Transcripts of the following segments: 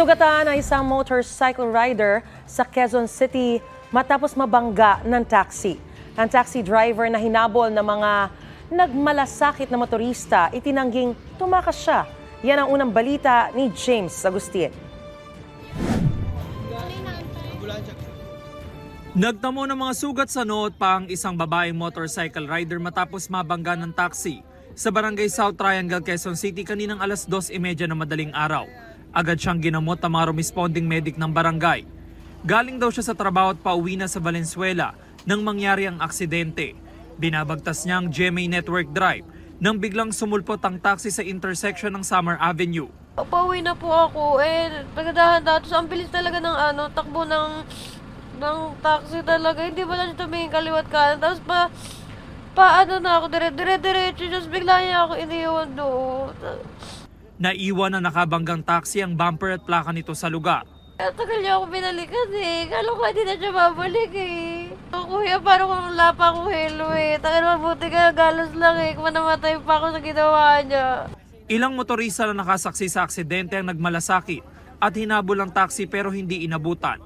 Sugatan ang isang motorcycle rider sa Quezon City matapos mabangga ng taxi. Ang taxi driver na hinabol ng mga nagmalasakit na motorista, itinangging tumakas siya. Yan ang unang balita ni James Agustin. Nagtamo ng mga sugat sa noo pa ang isang babaeng motorcycle rider matapos mabangga ng taxi sa Barangay South Triangle, Quezon City kaninang alas 2:30 na madaling araw. Agad siyang ginamot ng mga responding medic ng barangay. Galing daw siya sa trabaho at pauwi na sa Valenzuela nang mangyari ang aksidente. Binabagtas niya ang GMA Network Drive nang biglang sumulpot ang taxi sa intersection ng Summer Avenue. Pauwi na po ako pagdahan-dahan, ang bilis talaga ng takbo ng taxi talaga. Hindi ba lang tumingin kaliwat kanan. Tapos paano na ako, dire-diretso. Just bigla niya ako iniwan doon. Naiwan na nakabanggang taxi ang bumper at plaka nito sa lugar. Tagal niya ako binalikan Kala ko hindi na siya babalik Kuya, parang kung wala pa akong helo Tagal mabuti ka, galos lang Kung namatay pa ako sa ginawa niya. Ilang motorista na nakasaksi sa aksidente ang nagmalasakit at hinabol ang taxi pero hindi inabutan.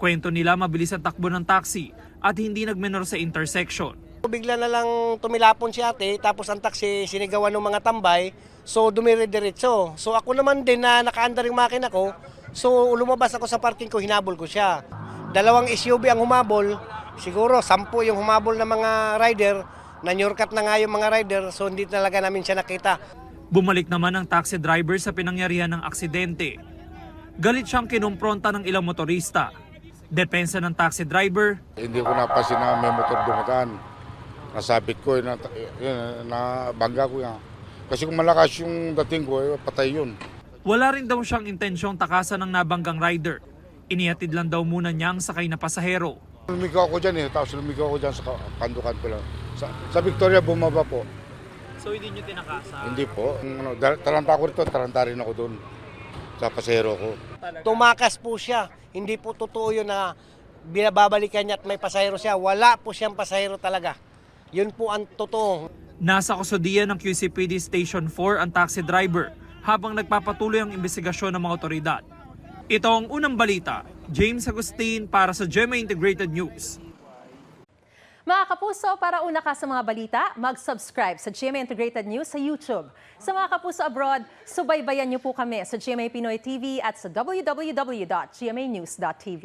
Kwento nila mabilis ang takbo ng taxi at hindi nagmenor sa intersection. Bigla na lang tumilapon si ate, tapos ang taxi sinigawan ng mga tambay, so dumire-diretso. So ako naman din na nakaandar yung makina ko, so lumabas ako sa parking ko, hinabol ko siya. Dalawang SUV ang humabol, siguro 10 yung humabol ng mga rider, nanyorkat na nga yung mga rider, so hindi talaga namin siya nakita. Bumalik naman ang taxi driver sa pinangyarihan ng aksidente. Galit siyang kinumpronta ng ilang motorista. Depensa ng taxi driver. Hindi ko napansin na may motor dumataan. Nasabit ko, na bangga ko yan. Kasi kung malakas yung dating ko, patay yun. Wala rin daw siyang intensyong takasan ng nabanggang rider. Inihatid lang daw muna niya ang sakay na pasahero. Lumigaw ako dyan tapos lumigaw ako dyan sa kandukan ko lang. Sa Victoria bumaba po. So hindi niyo tinakasan? Hindi po. Taranta ko rito, taranta rin ako doon sa pasahero ko. Tumakas po siya, hindi po totoo yun na binababalikan niya at may pasahero siya. Wala po siyang pasahero talaga. Yun po ang totoo. Nasa kusodiya ng QCPD Station 4 ang taxi driver habang nagpapatuloy ang investigasyon ng mga otoridad. Ito ang unang balita. James Agustin para sa GMA Integrated News. Mga kapuso, para una ka sa mga balita, mag-subscribe sa GMA Integrated News sa YouTube. Sa mga kapuso abroad, subaybayan niyo po kami sa GMA Pinoy TV at sa www.gmanews.tv.